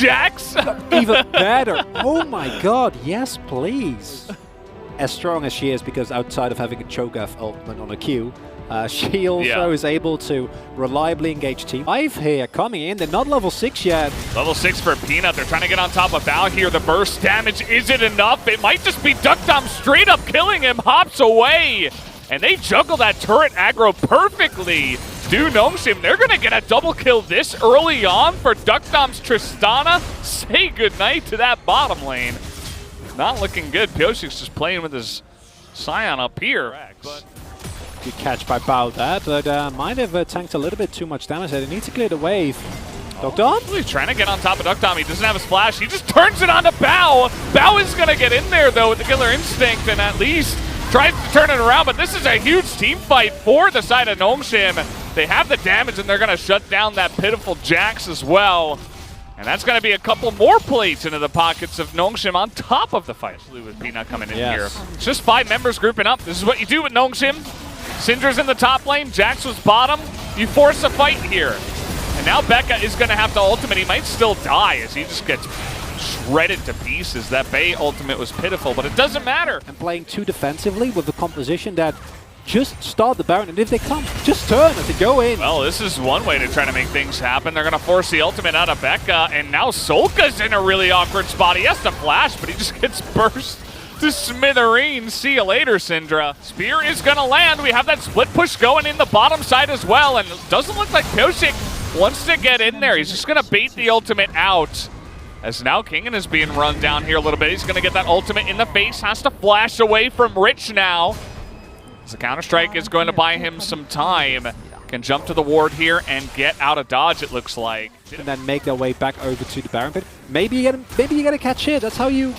Jax! Even better. Oh my god, yes please. As strong as she is, because outside of having a Cho'Gath ultimate on a Q, she also is able to reliably engage team. 5 here coming in, they're not level 6 yet. Level 6 for Peanut, they're trying to get on top of Bao here. The burst damage, is it enough? It might just be Duck Dom straight up killing him, hops away. And they juggle that turret aggro perfectly. Do Nongshim, they're gonna get a double kill this early on for Duck Dom's Tristana. Say goodnight to that bottom lane. Not looking good. Pioshik's just playing with his Scion up here. Good catch by Bao there, but might have tanked a little bit too much damage there. They need to clear the wave. Duck Dom? He's trying to get on top of Duck Dom. He doesn't have his flash. He just turns it on to Bao. Bao is going to get in there, though, with the Killer Instinct, and at least tries to turn it around. But this is a huge team fight for the side of Nongshim. They have the damage, and they're going to shut down that pitiful Jax as well. And that's going to be a couple more plates into the pockets of Nongshim on top of the fight. With Peanut coming in here. It's just 5 members grouping up. This is what you do with Nongshim. Syndra's in the top lane, Jax was bottom. You force a fight here. And now Becca is going to have to ultimate. He might still die as he just gets shredded to pieces. That Bay ultimate was pitiful, but it doesn't matter. And playing too defensively with the composition that just start the Baron, and if they come, just turn and to go in. Well, this is one way to try to make things happen. They're going to force the ultimate out of Becca, and now Solka's in a really awkward spot. He has to flash, but he just gets burst to smithereens. See you later, Syndra. Spear is going to land. We have that split push going in the bottom side as well, and it doesn't look like Pioshik wants to get in there. He's just going to bait the ultimate out. As now Kingen is being run down here a little bit. He's going to get that ultimate in the face. Has to flash away from Rich now. The Counter-Strike is going to buy him some time. Can jump to the ward here and get out of dodge, it looks like. And then make their way back over to the Baron pit. Maybe you gotta catch it. That's how you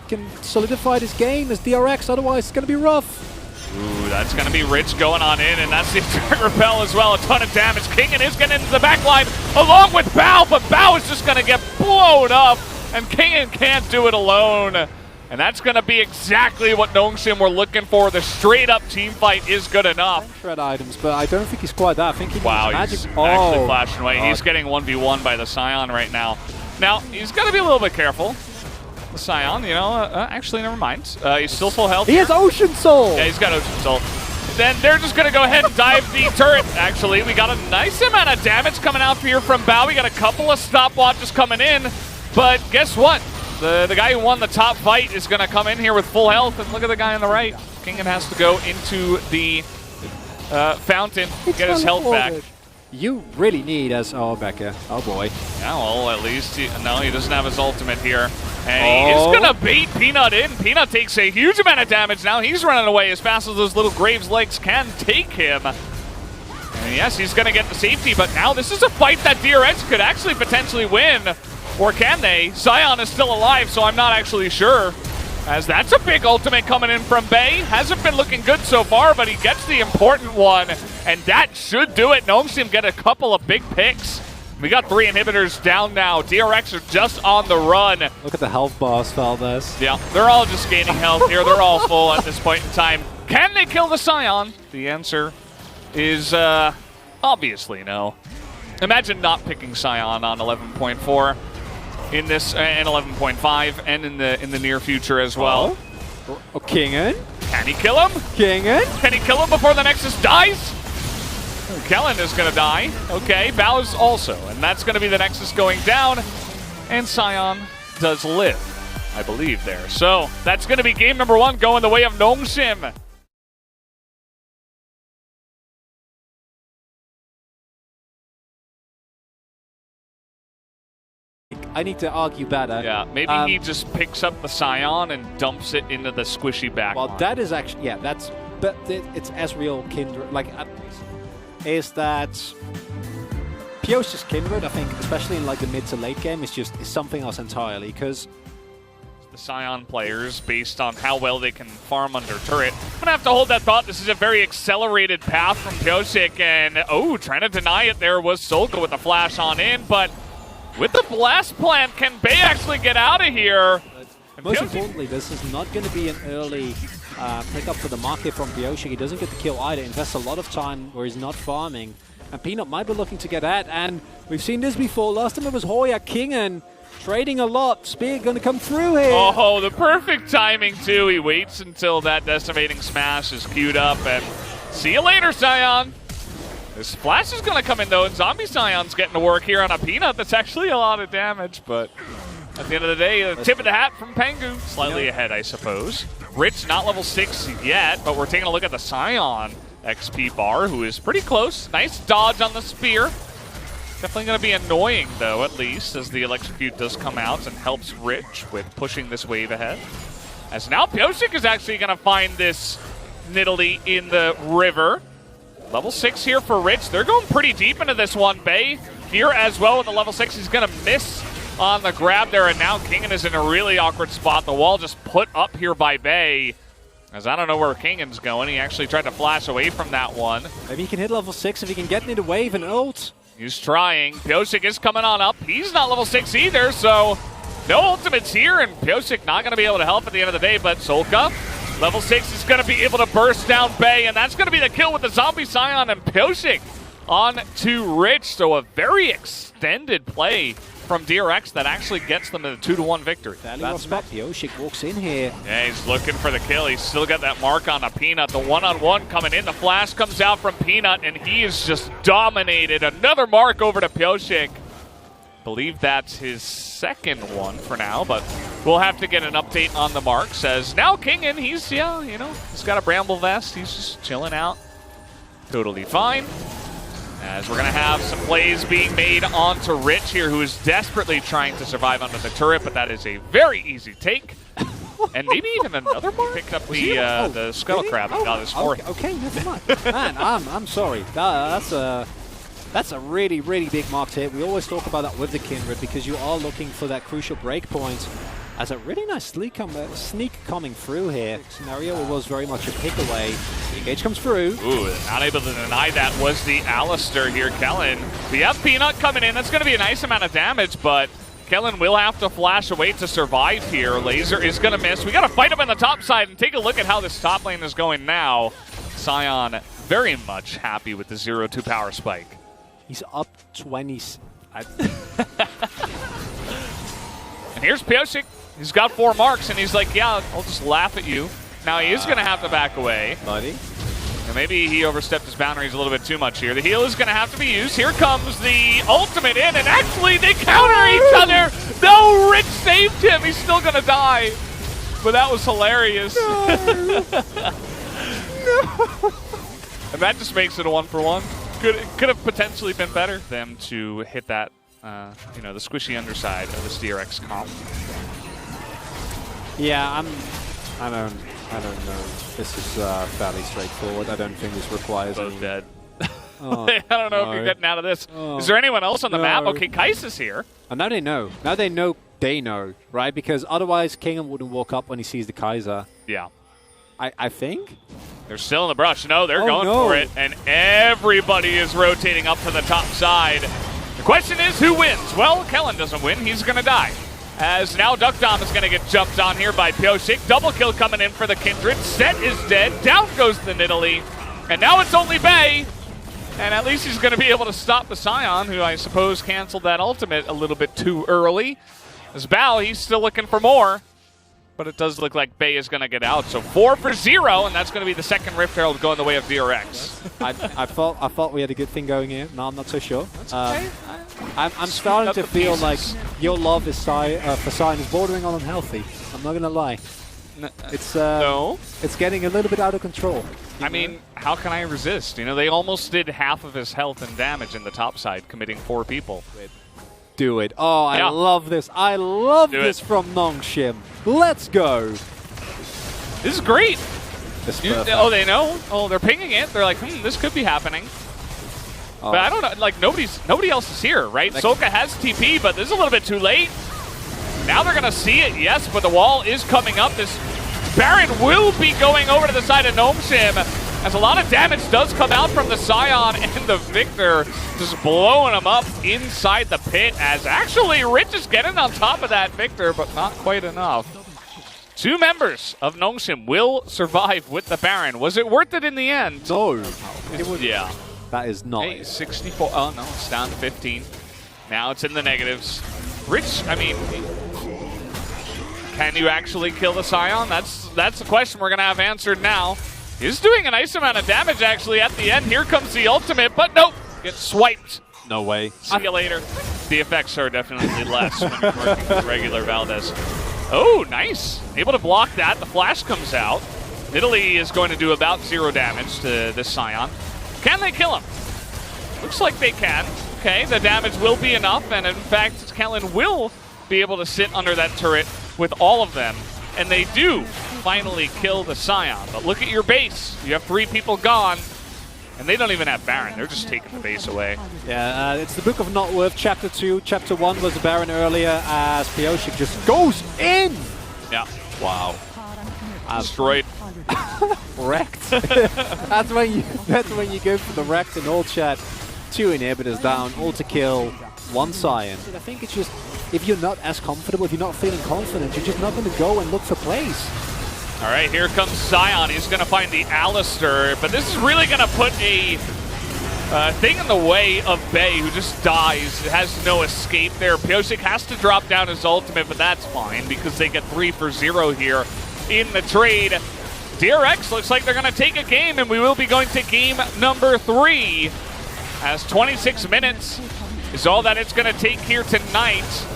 can solidify this game as DRX, otherwise it's gonna be rough. Ooh, that's gonna be Rich going on in, and that's the repel as well. A ton of damage. Kingen is getting into the back line along with Bao, but Bao is just gonna get blown up, and Kingen can't do it alone. And that's going to be exactly what Nongshim were looking for. The straight-up team fight is good enough. Shred items, but I don't think he's quite that. I think he needs magic. He's actually flashing away. He's getting 1v1 by the Scion right now. Now, he's got to be a little bit careful. The Scion, you know, actually, never mind. He's still full health. He has Ocean Soul! Yeah, he's got Ocean Soul. Then they're just going to go ahead and dive the turret. Actually, we got a nice amount of damage coming out here from Bao. We got a couple of stopwatches coming in. But guess what? The guy who won the top fight is going to come in here with full health, and look at the guy on the right. Kingen has to go into the fountain, get his health back. You really need oh, Becca. Oh boy. Yeah, well, at least, no, he doesn't have his ultimate here. And he is going to bait Peanut in. Peanut takes a huge amount of damage now. He's running away as fast as those little Graves legs can take him. And yes, he's going to get the safety, but now this is a fight that DRX could actually potentially win. Or can they? Scion is still alive, so I'm not actually sure. As that's a big ultimate coming in from Bay. Hasn't been looking good so far, but he gets the important one. And that should do it. Nongshim get a couple of big picks. We got 3 inhibitors down now. DRX are just on the run. Look at the health bars, Valdez. Yeah, they're all just gaining health here. They're all full at this point in time. Can they kill the Scion? The answer is obviously no. Imagine not picking Scion on 11.4. In this and 11.5 and in the near future as well. Oh, Kingen? Can he kill him? Kingen? Can he kill him before the Nexus dies? Kellen is going to die. Okay, Bao's also, and that's going to be the Nexus going down. And Scion does live, I believe, there. So that's going to be game number 1 going the way of Nongshim. I need to argue better. Yeah, maybe he just picks up the Scion and dumps it into the squishy back line. That is actually, yeah, but it's as real Kindred, like, is that Pioshik's Kindred, I think, especially in like the mid to late game, is something else entirely, because the Scion players, based on how well they can farm under turret. I'm gonna have to hold that thought. This is a very accelerated path from Pioshik, and trying to deny it there was Solka with the flash on in, but with the blast plant, can Bay actually get out of here? Most importantly, this is not going to be an early pickup for the market from Pioshik. He doesn't get the kill either. Invests a lot of time where he's not farming. And Peanut might be looking to get at, and we've seen this before. Last time it was Hoya. Kingen trading a lot. Spear going to come through here. Oh, the perfect timing, too. He waits until that decimating smash is queued up, and see you later, Sion. This flash is going to come in, though, and Zombie Sion's getting to work here on a Peanut. That's actually a lot of damage, but at the end of the day, a tip of the hat from Pengu. Slightly ahead, I suppose. Rich, not level 6 yet, but we're taking a look at the Sion XP bar, who is pretty close. Nice dodge on the spear. Definitely going to be annoying, though, at least, as the Electrocute does come out and helps Rich with pushing this wave ahead. As now Pyosik is actually going to find this Nidalee in the river. Level 6 here for Rich. They're going pretty deep into this one. Bay here as well with the level 6. He's going to miss on the grab there, and now Kingen is in a really awkward spot. The wall just put up here by Bay. As I don't know where Kingen's going. He actually tried to flash away from that one. Maybe he can hit level 6 if he can get into wave and ult. He's trying. Pyosik is coming on up. He's not level 6 either, so no ultimates here, and Pyosik not going to be able to help at the end of the day, but Solka, level 6, is going to be able to burst down Bay, and that's going to be the kill with the Zombie Sion, and Pyosik on to Rich, so a very extended play from DRX that actually gets them a 2-1 victory. That's spot. Pyosik walks in here. Yeah, he's looking for the kill. He's still got that mark on a Peanut. The one-on-one coming in. The flash comes out from Peanut, and he is just dominated. Another mark over to Pyosik. Believe that's his second one for now, but we'll have to get an update on the marks. As now Kingen, he's got a Bramble Vest. He's just chilling out. Totally fine. As we're going to have some plays being made onto Rich here, who is desperately trying to survive under the turret, but that is a very easy take. And maybe even another mark. Picked up the Scuttle Crab and got his fourth. Okay, never mind. Man, I'm sorry. That's a really, really big mark to hit. We always talk about that with the Kindred because you are looking for that crucial break point. As a really nice sneak coming through here. Scenario was very much a pick away. The engage comes through. Ooh, not able to deny that was the Alistair here, Kellen. We have Peanut coming in. That's going to be a nice amount of damage, but Kellen will have to flash away to survive here. Laser is going to miss. We got to fight him on the top side and take a look at how this top lane is going now. Sion very much happy with the 0-2 power spike. He's up 20. And here's Pyosik. He's got 4 marks, and he's like, yeah, I'll just laugh at you. Now he is going to have to back away. Buddy. And maybe he overstepped his boundaries a little bit too much here. The heal is going to have to be used. Here comes the ultimate in, and actually they counter each other. No, Rich saved him. He's still going to die. But that was hilarious. No. No. And that just makes it a 1-for-1. Could have potentially been better them to hit that, the squishy underside of this DRX comp. Yeah, I don't know. This is fairly straightforward. I don't think this requires both any... dead. Oh, I don't know if you're getting out of this. Oh, is there anyone else on the map? Okay, Kais is here. Oh, now they know. Now they know, right? Because otherwise Kingen wouldn't walk up when he sees the Kaiser. Yeah. I think? They're still in the brush. No, they're going for it. And everybody is rotating up to the top side. The question is, who wins? Well, Kellen doesn't win. He's going to die. As now Duck Dom is going to get jumped on here by Pyosik. Double kill coming in for the Kindred. Set is dead. Down goes the Nidalee. And now it's only Bay. And at least he's going to be able to stop the Sion, who I suppose canceled that ultimate a little bit too early. As Bao, he's still looking for more. But it does look like Bay is going to get out. So 4 for 0, and that's going to be the second Rift Herald going the way of DRX. I thought we had a good thing going here. No, I'm not so sure. That's okay. I'm starting to feel like your love is for Sion is bordering on unhealthy. I'm not going to lie. It's getting a little bit out of control. I mean, how can I resist? They almost did half of his health and damage in the top side, committing 4 people. Do it. Oh, I love this. I love this from Nongshim. Let's go. This is great. Oh, they know? Oh, they're pinging it. They're like, this could be happening. Oh. But I don't know. Like, nobody else is here, right? Soka has TP, but this is a little bit too late. Now they're going to see it, yes, but the wall is coming up. This Baron will be going over to the side of Nongshim, as a lot of damage does come out from the Sion and the Victor, just blowing him up inside the pit, as actually Rich is getting on top of that Victor, but not quite enough. 2 members of Nongshim will survive with the Baron. Was it worth it in the end? No. Yeah. That is not. Hey, 64. Oh, no, it's down to 15. Now it's in the negatives. Rich, I mean, can you actually kill the Scion? That's the question we're going to have answered now. He's doing a nice amount of damage, actually, at the end. Here comes the ultimate, but nope, gets swiped. No way. See you later. The effects are definitely less when you're working with regular Valdez. Oh, nice. Able to block that. The flash comes out. Italy is going to do about 0 damage to this Scion. Can they kill him? Looks like they can. Okay, the damage will be enough, and in fact, Kellen will be able to sit under that turret with all of them. And they do finally kill the Scion. But look at your base. You have 3 people gone. And they don't even have Baron. They're just taking the base away. Yeah, it's the Book of Not Worth, Chapter 2. Chapter 1 was the Baron earlier as Pyosik just goes in! Yeah. Wow. Destroyed. Wrecked. that's when you go for the wrecked in all chat. 2 inhibitors down, all to kill, 1 Scion. I think it's just, if you're not as comfortable, if you're not feeling confident, you're just not going to go and look for plays. All right, here comes Scion. He's going to find the Alistair, but this is really going to put a thing in the way of Bay, who just dies. It has no escape there. Pyosik has to drop down his ultimate, but that's fine because they get 3 for 0 here in the trade. DRX looks like they're going to take a game, and we will be going to game number 3, as 26 minutes is all that it's going to take here tonight.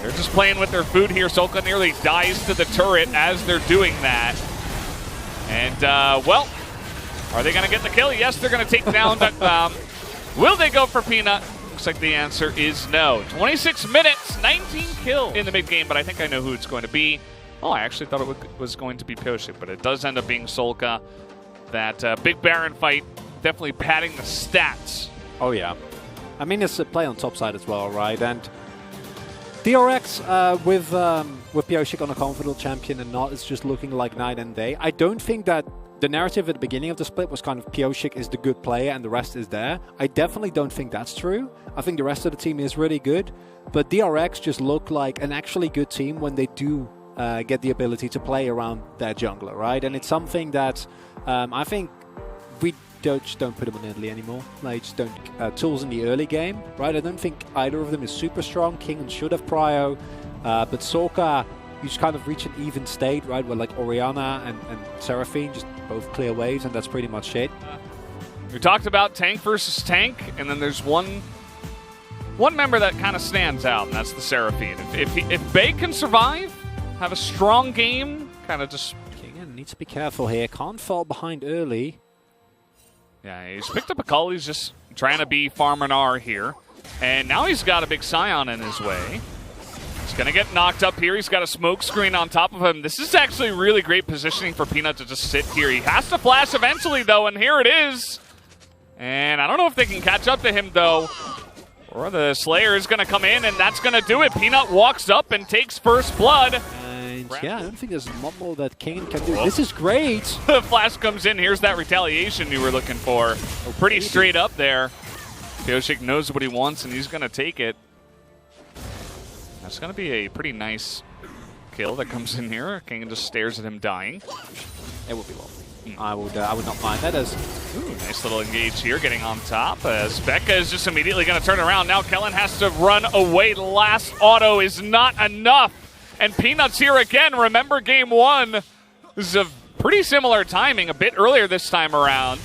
They're just playing with their food here. Solka nearly dies to the turret as they're doing that. And, well, are they going to get the kill? Yes, they're going to take down Duck Bomb. Will they go for Peanut? Looks like the answer is no. 26 minutes, 19 kills in the mid-game, but I think I know who it's going to be. Oh, I actually thought it was going to be Pyosik, but it does end up being Solka. That big Baron fight definitely padding the stats. Oh, yeah. I mean, it's a play on top side as well, right? And DRX with Pyosik on a confident champion and not, it's just looking like night and day. I don't think that the narrative at the beginning of the split was kind of Pyosik is the good player and the rest is there. I definitely don't think that's true. I think the rest of the team is really good, but DRX just look like an actually good team when they do get the ability to play around their jungler, right? And it's something that I think we just don't put them in Italy anymore. Like, just don't tools in the early game, right? I don't think either of them is super strong. King should have prio, but Solka, you just kind of reach an even state, right? Where like Orianna and Seraphine just both clear waves, and that's pretty much it. We talked about tank versus tank, and then there's one member that kind of stands out, and that's the Seraphine. If Bay can survive, have a strong game, kind of just... King needs to be careful here. Can't fall behind early. Yeah, he's picked up a call. He's just trying to be Farmer R here. And now he's got a big Scion in his way. He's going to get knocked up here. He's got a smoke screen on top of him. This is actually really great positioning for Peanut to just sit here. He has to flash eventually, though, and here it is. And I don't know if they can catch up to him, though. Or the Slayer is going to come in, and that's going to do it. Peanut walks up and takes first blood. Yeah, I don't think there's a lot more that Kane can do. Whoa. This is great. The flash comes in. Here's that retaliation you were looking for. Pretty straight up there. Pyosik knows what he wants, and he's going to take it. That's going to be a pretty nice kill that comes in here. King just stares at him dying. It would be lovely. I would not mind that. As nice little engage here, getting on top. As Becca is just immediately going to turn around. Now Kellen has to run away. The last auto is not enough. And Peanut's here again. Remember game 1. This is a pretty similar timing, a bit earlier this time around.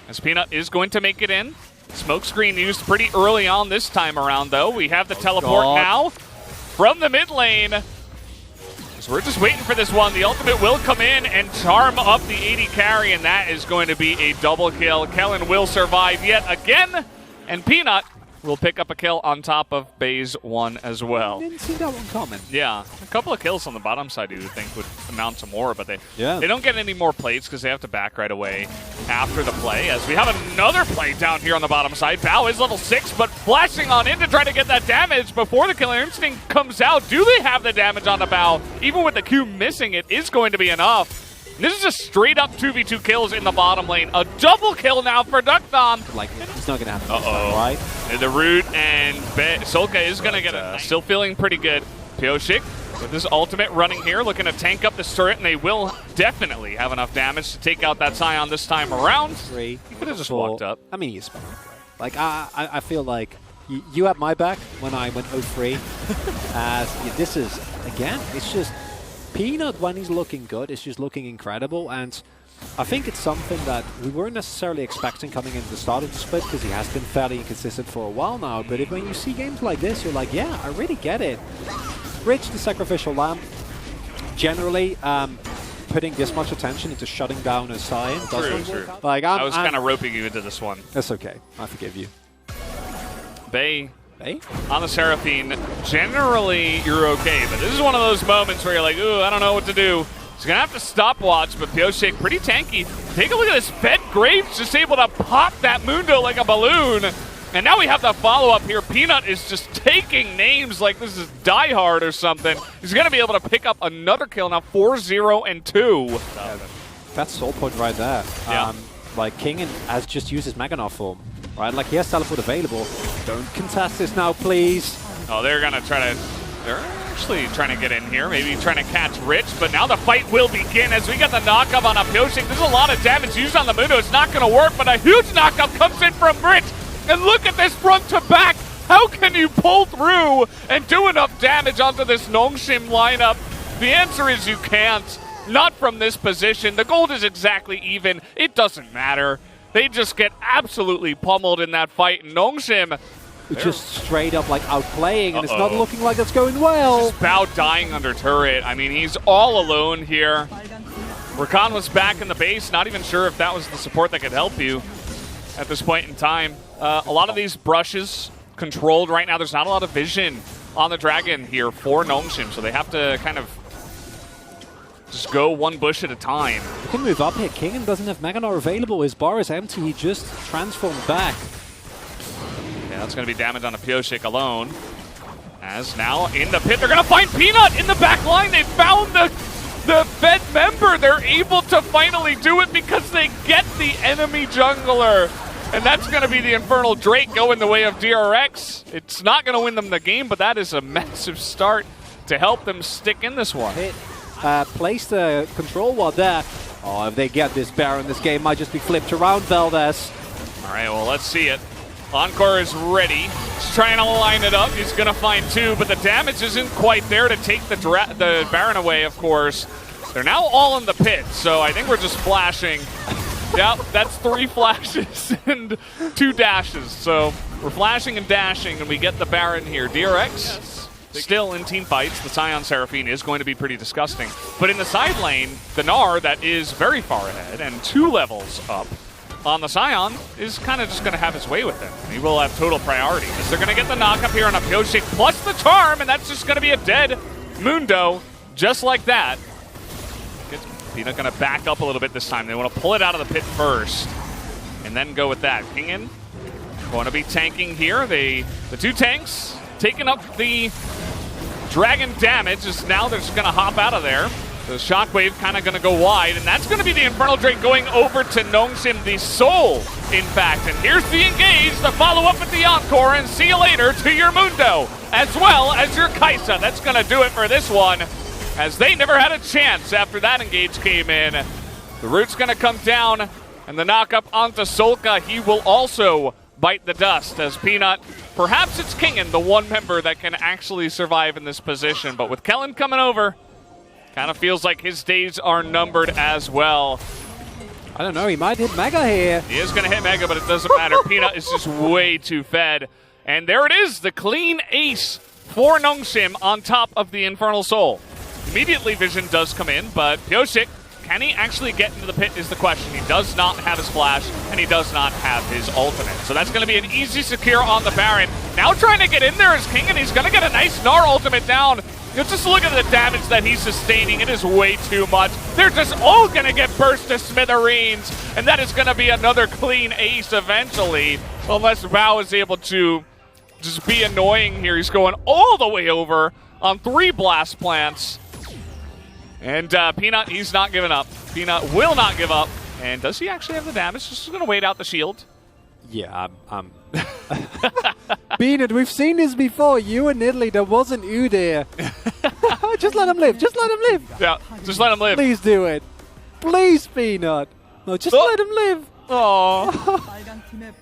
As Peanut is going to make it in. Smoke screen used pretty early on this time around, though. We have the teleport now from the mid lane. So we're just waiting for this one. The ultimate will come in and charm up the 80 carry, and that is going to be a double kill. Kellen will survive yet again, and Peanut will pick up a kill on top of Bay's 1 as well. Didn't see that one coming. Yeah, a couple of kills on the bottom side you would think would amount to more, but they don't get any more plates because they have to back right away after the play. As we have another play down here on the bottom side. Bao is level 6, but flashing on in to try to get that damage before the Killer Instinct comes out. Do they have the damage on the Bao? Even with the Q missing, it is going to be enough. This is just straight up 2v2 kills in the bottom lane. A double kill now for Duckthon. Like, it's not going to happen. Right? The Root and Solka is going to get it. Still feeling pretty good. Pyosik with his ultimate running here, looking to tank up this turret, and they will definitely have enough damage to take out that Scion this time around. 3, he could have just walked up. I mean, he's fine. Like, I feel like you had my back when I went 0-3. This is, again, it's just Peanut when he's looking good. It's just looking incredible. And I think it's something that we weren't necessarily expecting coming into the start of the split because he has been fairly inconsistent for a while now. But when you see games like this, you're like, yeah, I really get it. Rich, the sacrificial lamb, generally putting this much attention into shutting down a Sion doesn't work out. Like, I was kind of roping you into this one. That's okay. I forgive you. Bay on the Seraphine, generally you're okay, but this is one of those moments where you're like, ooh, I don't know what to do. He's going to have to stopwatch, but Pyosik pretty tanky. Take a look at this. Fed Graves just able to pop that Mundo like a balloon. And now we have the follow-up here. Peanut is just taking names like this is Die Hard or something. He's going to be able to pick up another kill now, 4-0-2. That's soul point right there. Yeah. Like, King has just used his Magnar form. Right, like he has teleport available. Don't contest this now, please. Oh, they're gonna they're actually trying to get in here, maybe trying to catch Rich, but now the fight will begin as we get the knockup on a Pyosik. There's a lot of damage used on the Mundo. It's not gonna work, but a huge knockup comes in from Rich. And look at this front to back. How can you pull through and do enough damage onto this Nongshim lineup? The answer is you can't. Not from this position. The gold is exactly even. It doesn't matter. They just get absolutely pummeled in that fight. And Nongshim, just straight up like outplaying, and it's not looking like it's going well. Just Bao dying under turret. I mean, he's all alone here. Rakan was back in the base. Not even sure if that was the support that could help you at this point in time. A lot of these brushes controlled right now. There's not a lot of vision on the Dragon here for Nongshim, so they have to kind of just go one bush at a time. You can move up here. Kingen doesn't have Magnar available. His bar is empty. He just transformed back. Yeah, that's going to be damage on a Pyosik alone. As now in the pit, they're going to find Peanut in the back line. They found the Fed member. They're able to finally do it because they get the enemy jungler. And that's going to be the Infernal Drake going the way of DRX. It's not going to win them the game, but that is a massive start to help them stick in this one. Place the control ward there. Oh, if they get this Baron, this game might just be flipped around, Valdez. All right, well, let's see it. Encore is ready. He's trying to line it up. He's going to find two, but the damage isn't quite there to take the Baron away, of course. They're now all in the pit, so I think we're just flashing. Yep, that's 3 flashes and 2 dashes. So we're flashing and dashing, and we get the Baron here. DRX still in team fights. The Sion Seraphine is going to be pretty disgusting. But in the side lane, the Gnar that is very far ahead and 2 levels up on the Sion is kind of just going to have his way with him. He will have total priority because they're going to get the knock up here on a Pyosik plus the charm, and that's just going to be a dead Mundo just like that. Peanut going to back up a little bit this time. They want to pull it out of the pit first and then go with that. Kingen going to be tanking here. The 2 tanks taking up the Dragon damage. Is now they're just going to hop out of there. The Shockwave kind of going to go wide, and that's going to be the Infernal Drake going over to Nongshim, the Soul, in fact. And here's the engage, the follow-up with the Encore, and see you later to your Mundo, as well as your Kaisa. That's going to do it for this one, as they never had a chance after that engage came in. The root's going to come down, and the knock-up onto Solka. He will also bite the dust, as Peanut, perhaps it's Kingen, the one member that can actually survive in this position. But with Kellen coming over, kind of feels like his days are numbered as well. I don't know, he might hit Mega here. He is going to hit Mega, but it doesn't matter. Peanut is just way too fed. And there it is, the clean ace for Nongshim on top of the Infernal Soul. Immediately Vision does come in, but Pyosik, can he actually get into the pit is the question. He does not have his flash, and he does not have his ultimate. So that's going to be an easy secure on the Baron. Now trying to get in there is King, and he's going to get a nice Gnar ultimate down. Just look at the damage that he's sustaining. It is way too much. They're just all going to get burst to smithereens, and that is going to be another clean ace eventually, unless Bao is able to just be annoying here. He's going all the way over on 3 blast plants. And Peanut, he's not giving up. Peanut will not give up. And does he actually have the damage? Just going to wait out the shield. Yeah, I'm Peanut, we've seen this before. You in Italy, there wasn't you there. Just let him live. Just let him live. Yeah, just let him live. Please do it. Please, Peanut. No, just let him live. Oh.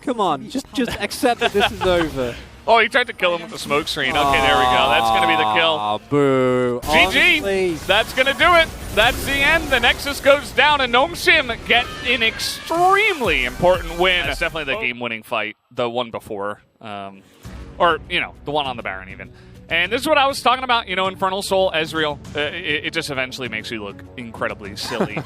Come on, just accept that this is over. Oh, he tried to kill him with the smoke screen. Okay, there we go. That's going to be the kill. Oh, boo. GG. Honestly. That's going to do it. That's the end. The Nexus goes down, and Nongshim get an extremely important win. That's definitely the game-winning fight, the one before. Or, you know, the one on the Baron even. And this is what I was talking about, you know, Infernal Soul, Ezreal. It just eventually makes you look incredibly silly.